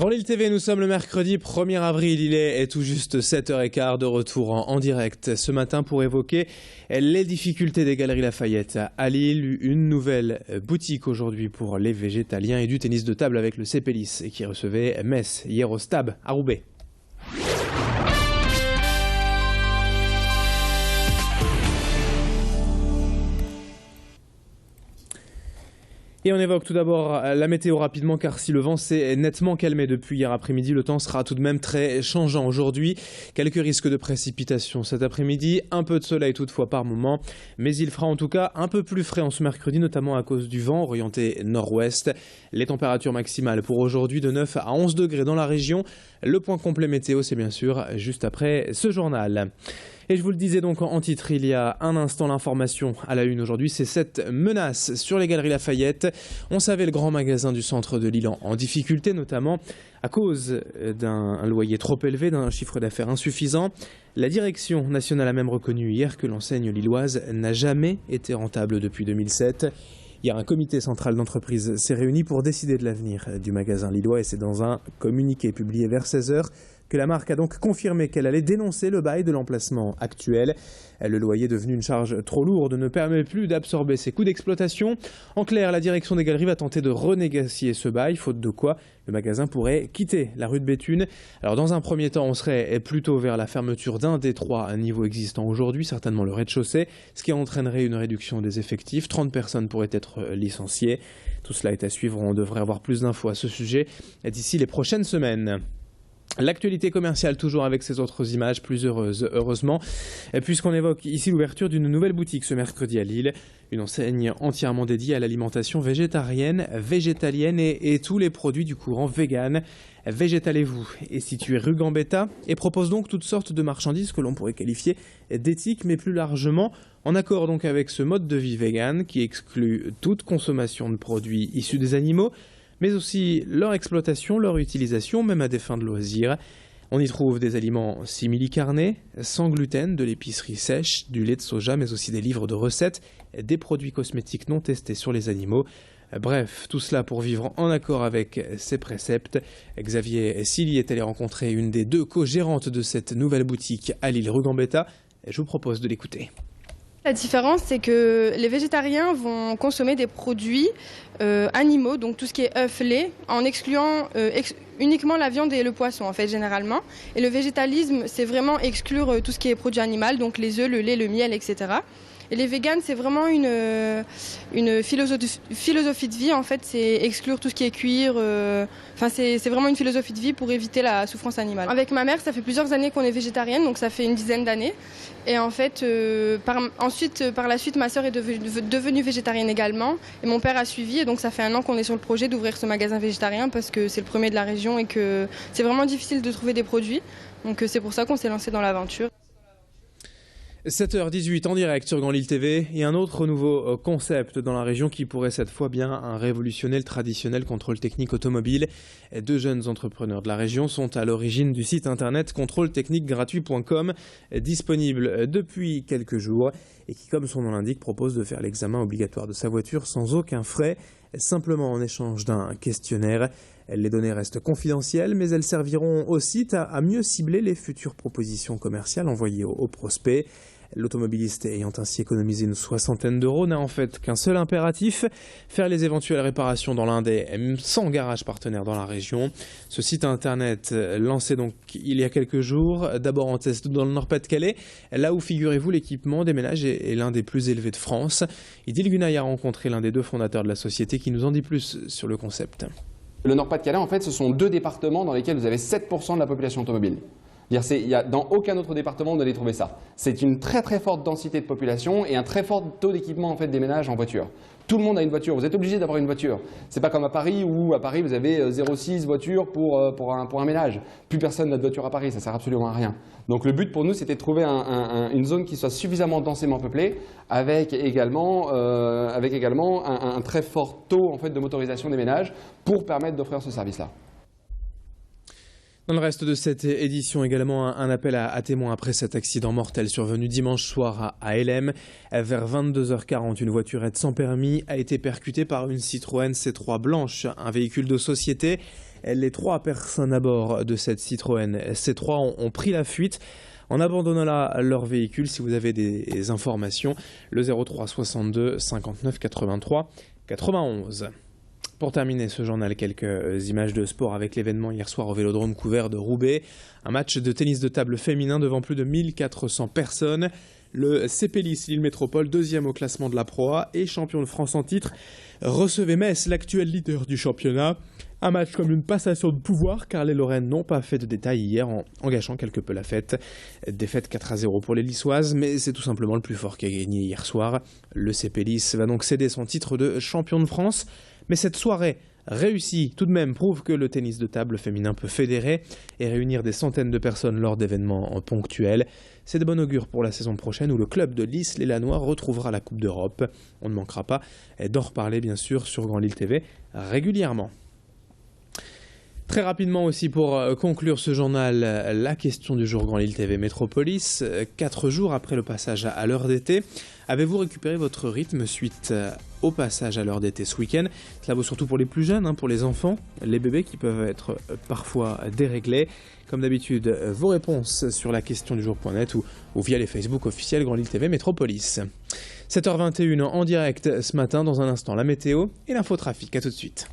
Grand Lille TV, nous sommes le mercredi 1er avril, il est tout juste 7h15 de retour en direct ce matin pour évoquer les difficultés des Galeries Lafayette à Lille. Une nouvelle boutique aujourd'hui pour les végétaliens et du tennis de table avec le Cépelis qui recevait Metz hier au Stab à Roubaix. Et on évoque tout d'abord la météo rapidement, car si le vent s'est nettement calmé depuis hier après-midi, le temps sera tout de même très changeant aujourd'hui. Quelques risques de précipitations cet après-midi, un peu de soleil toutefois par moment, mais il fera en tout cas un peu plus frais en ce mercredi, notamment à cause du vent orienté nord-ouest. Les températures maximales pour aujourd'hui de 9 à 11 degrés dans la région. Le point complet météo, c'est bien sûr juste après ce journal. Et je vous le disais donc en titre, il y a un instant, l'information à la une aujourd'hui, c'est cette menace sur les Galeries Lafayette. On savait le grand magasin du centre de Lille en difficulté, notamment à cause d'un loyer trop élevé, d'un chiffre d'affaires insuffisant. La direction nationale a même reconnu hier que l'enseigne lilloise n'a jamais été rentable depuis 2007. Hier, un comité central d'entreprise s'est réuni pour décider de l'avenir du magasin lillois et c'est dans un communiqué publié vers 16h que la marque a donc confirmé qu'elle allait dénoncer le bail de l'emplacement actuel. Le loyer devenu une charge trop lourde ne permet plus d'absorber ses coûts d'exploitation. En clair, la direction des Galeries va tenter de renégocier ce bail, faute de quoi le magasin pourrait quitter la rue de Béthune. Alors dans un premier temps, on serait plutôt vers la fermeture d'un des 3 niveaux existants aujourd'hui, certainement le rez-de-chaussée, ce qui entraînerait une réduction des effectifs. 30 personnes pourraient être licenciées. Tout cela est à suivre, on devrait avoir plus d'infos à ce sujet d'ici les prochaines semaines. L'actualité commerciale toujours avec ces autres images plus heureuses, heureusement, puisqu'on évoque ici l'ouverture d'une nouvelle boutique ce mercredi à Lille, une enseigne entièrement dédiée à l'alimentation végétarienne, végétalienne et tous les produits du courant vegan. Végétalez-vous est située rue Gambetta et propose donc toutes sortes de marchandises que l'on pourrait qualifier d'éthiques, mais plus largement en accord donc avec ce mode de vie vegan qui exclut toute consommation de produits issus des animaux, mais aussi leur exploitation, leur utilisation, même à des fins de loisirs. On y trouve des aliments simili-carnés, sans gluten, de l'épicerie sèche, du lait de soja, mais aussi des livres de recettes, des produits cosmétiques non testés sur les animaux. Bref, tout cela pour vivre en accord avec ses préceptes. Xavier Silly est allé rencontrer une des 2 co-gérantes de cette nouvelle boutique à Lille rue Gambetta. Je vous propose de l'écouter. La différence, c'est que les végétariens vont consommer des produits animaux, donc tout ce qui est œufs, lait, en excluant uniquement la viande et le poisson, en fait, généralement. Et le végétalisme, c'est vraiment exclure tout ce qui est produit animal, donc les œufs, le lait, le miel, etc. Et les véganes, c'est vraiment une philosophie de vie, en fait, c'est exclure tout ce qui est cuir. C'est vraiment une philosophie de vie pour éviter la souffrance animale. Avec ma mère, ça fait plusieurs années qu'on est végétarienne, donc ça fait une dizaine d'années. Et en fait, par la suite, ma sœur est devenue végétarienne également. Et mon père a suivi, et donc ça fait 1 an qu'on est sur le projet d'ouvrir ce magasin végétarien parce que c'est le premier de la région et que c'est vraiment difficile de trouver des produits. Donc c'est pour ça qu'on s'est lancé dans l'aventure. 7h18 en direct sur Grand Lille TV et un autre nouveau concept dans la région qui pourrait cette fois bien révolutionner le traditionnel contrôle technique automobile. 2 jeunes entrepreneurs de la région sont à l'origine du site internet contrôletechniquegratuit.com, disponible depuis quelques jours et qui, comme son nom l'indique, propose de faire l'examen obligatoire de sa voiture sans aucun frais, simplement en échange d'un questionnaire. Les données restent confidentielles, mais elles serviront au site à mieux cibler les futures propositions commerciales envoyées aux prospects. L'automobiliste ayant ainsi économisé une 60aine d'euros n'a en fait qu'un seul impératif, faire les éventuelles réparations dans l'un des 100 garages partenaires dans la région. Ce site internet lancé donc il y a quelques jours, d'abord en test dans le Nord-Pas-de-Calais, là où figurez-vous l'équipement des ménages est l'un des plus élevés de France. Idil Gunay a rencontré l'un des 2 fondateurs de la société qui nous en dit plus sur le concept. Le Nord-Pas-de-Calais, en fait, ce sont 2 départements dans lesquels vous avez 7% de la population automobile. Dans aucun autre département, vous allez trouver ça. C'est une très très forte densité de population et un très fort taux d'équipement en fait, des ménages en voiture. Tout le monde a une voiture, vous êtes obligé d'avoir une voiture. C'est pas comme à Paris où à Paris vous avez 0,6 voitures pour un ménage. Plus personne n'a de voiture à Paris, ça sert absolument à rien. Donc le but pour nous c'était de trouver une zone qui soit suffisamment densément peuplée avec également un très fort taux en fait, de motorisation des ménages pour permettre d'offrir ce service-là. Dans le reste de cette édition, également un appel à témoins après cet accident mortel survenu dimanche soir à LM. Vers 22h40, une voiturette sans permis a été percutée par une Citroën C3 blanche, un véhicule de société. Les 3 personnes à bord de cette Citroën C3 ont pris la fuite en abandonnant là leur véhicule. Si vous avez des informations, le 03 62 59 83 91. Pour terminer ce journal, quelques images de sport avec l'événement hier soir au Vélodrome couvert de Roubaix. Un match de tennis de table féminin devant plus de 1400 personnes. Le CPLIS Lille Métropole, 2e au classement de la Pro A et champion de France en titre, recevait Metz, l'actuel leader du championnat. Un match comme une passation de pouvoir car les Lorraines n'ont pas fait de détails hier en gâchant quelque peu la fête. Défaite 4-0 pour les Lissoises, mais c'est tout simplement le plus fort qui a gagné hier soir. Le CPLIS va donc céder son titre de champion de France. Mais cette soirée réussie tout de même prouve que le tennis de table féminin peut fédérer et réunir des centaines de personnes lors d'événements ponctuels. C'est de bon augure pour la saison prochaine où le club de Lys-les-Lanois retrouvera la Coupe d'Europe. On ne manquera pas d'en reparler bien sûr sur Grand Lille TV régulièrement. Très rapidement aussi pour conclure ce journal, la question du jour Grand Lille TV Métropolis. 4 jours après le passage à l'heure d'été, avez-vous récupéré votre rythme suite au passage à l'heure d'été ce week-end? Cela vaut surtout pour les plus jeunes, pour les enfants, les bébés qui peuvent être parfois déréglés. Comme d'habitude, vos réponses sur la question du jour.net ou via les Facebook officiels Grand Lille TV Métropolis. 7h21 en direct ce matin, dans un instant la météo et l'infotrafic. À tout de suite.